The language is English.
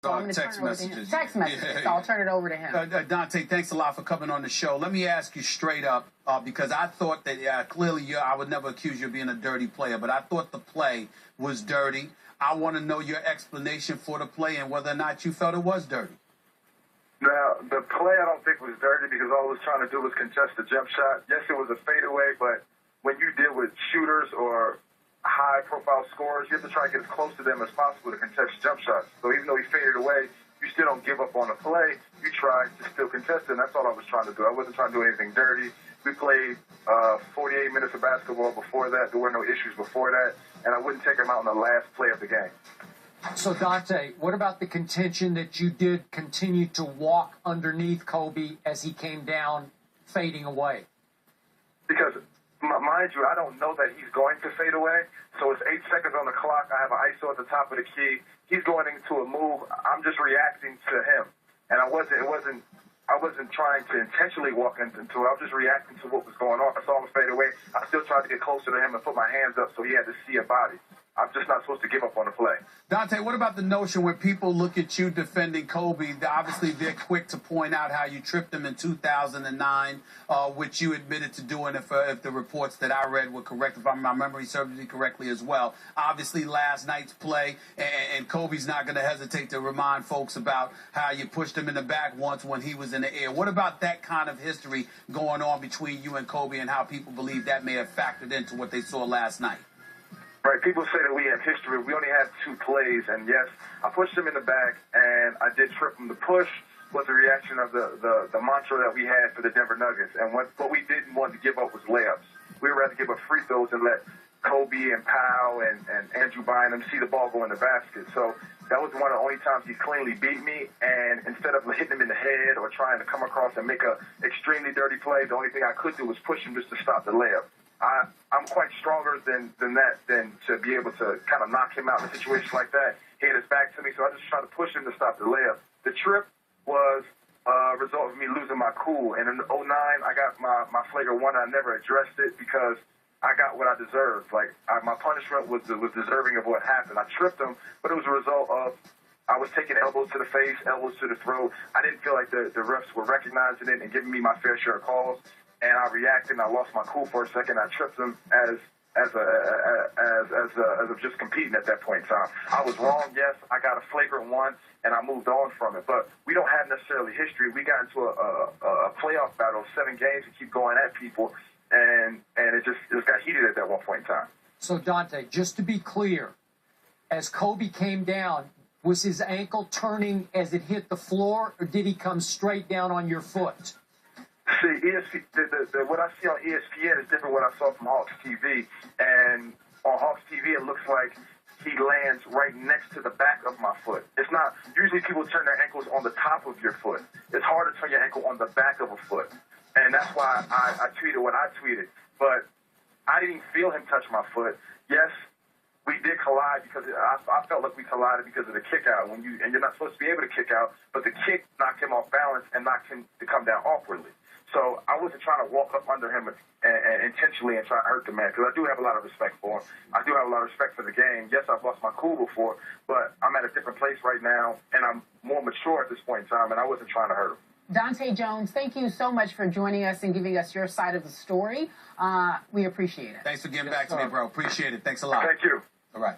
So I'm going to turn it over to him. Text messages. Yeah. So I'll turn it over to him. Dahntay, thanks a lot for coming on the show. Let me ask you straight up, because I thought that clearly I would never accuse you of being a dirty player, but I thought the play was dirty. I want to know your explanation for the play and whether or not you felt it was dirty. Now, the play I don't think was dirty because all I was trying to do was contest the jump shot. Yes, it was a fadeaway, but when you deal with shooters or high-profile scorers, you have to try to get as close to them as possible to contest jump shots. So even though he faded away, you still don't give up on the play. You try to still contest it, and that's all I was trying to do. I wasn't trying to do anything dirty. We played 48 minutes of basketball before that. There were no issues before that, and I wouldn't take him out in the last play of the game. So, Dahntay, what about the contention that you did continue to walk underneath Kobe as he came down, fading away? Because, mind you, I don't know that he's going to fade away. So it's 8 seconds on the clock. I have an ISO at the top of the key. He's going into a move. I'm just reacting to him. And I wasn't trying to intentionally walk into it. I was just reacting to what was going on. I saw him fade away. I still tried to get closer to him and put my hands up so he had to see a body. I'm just not supposed to give up on the play. Dahntay, what about the notion when people look at you defending Kobe, obviously they're quick to point out how you tripped him in 2009, which you admitted to doing if the reports that I read were correct, if my memory serves me correctly as well. Obviously last night's play, and Kobe's not going to hesitate to remind folks about how you pushed him in the back once when he was in the air. What about that kind of history going on between you and Kobe and how people believe that may have factored into what they saw last night? Right, people say that we have history. We only had 2 plays, and yes, I pushed him in the back, and I did trip him. The push was a reaction of the mantra that we had for the Denver Nuggets, and what we didn't want to give up was layups. We would rather give up free throws and let Kobe and Powell and Andrew Bynum see the ball go in the basket. So that was one of the only times he cleanly beat me, and instead of hitting him in the head or trying to come across and make a extremely dirty play, the only thing I could do was push him just to stop the layup. I'm quite stronger than to be able to kind of knock him out in a situation like that. He had his back to me, so I just tried to push him to stop the layup. The trip was a result of me losing my cool. And in 2009, I got my flagrant one. I never addressed it because I got what I deserved. Like, my punishment was deserving of what happened. I tripped him, but it was a result of I was taking elbows to the face, elbows to the throat. I didn't feel like the refs were recognizing it and giving me my fair share of calls. And I reacted, and I lost my cool for a second. I tripped him as of just competing at that point in time. I was wrong, yes. I got a flagrant one, and I moved on from it. But we don't have necessarily history. We got into a playoff battle, 7 games, to keep going at people, and it just got heated at that one point in time. So, Dahntay, just to be clear, as Kobe came down, was his ankle turning as it hit the floor, or did he come straight down on your foot? See, what I see on ESPN is different what I saw from Hawks TV. And on Hawks TV, it looks like he lands right next to the back of my foot. It's not, usually people turn their ankles on the top of your foot. It's hard to turn your ankle on the back of a foot. And that's why I tweeted what I tweeted. But I didn't feel him touch my foot. Yes, we did collide because I felt like we collided because of the kick out. And you're not supposed to be able to kick out, but the kick knocked him off balance and knocked him to come down awkwardly. So I wasn't trying to walk up under him and intentionally and try to hurt the man, because I do have a lot of respect for him. I do have a lot of respect for the game. Yes, I've lost my cool before, but I'm at a different place right now, and I'm more mature at this point in time, and I wasn't trying to hurt him. Dahntay Jones, thank you so much for joining us and giving us your side of the story. We appreciate it. Thanks for getting back to me, bro. Appreciate it. Thanks a lot. Thank you. All right.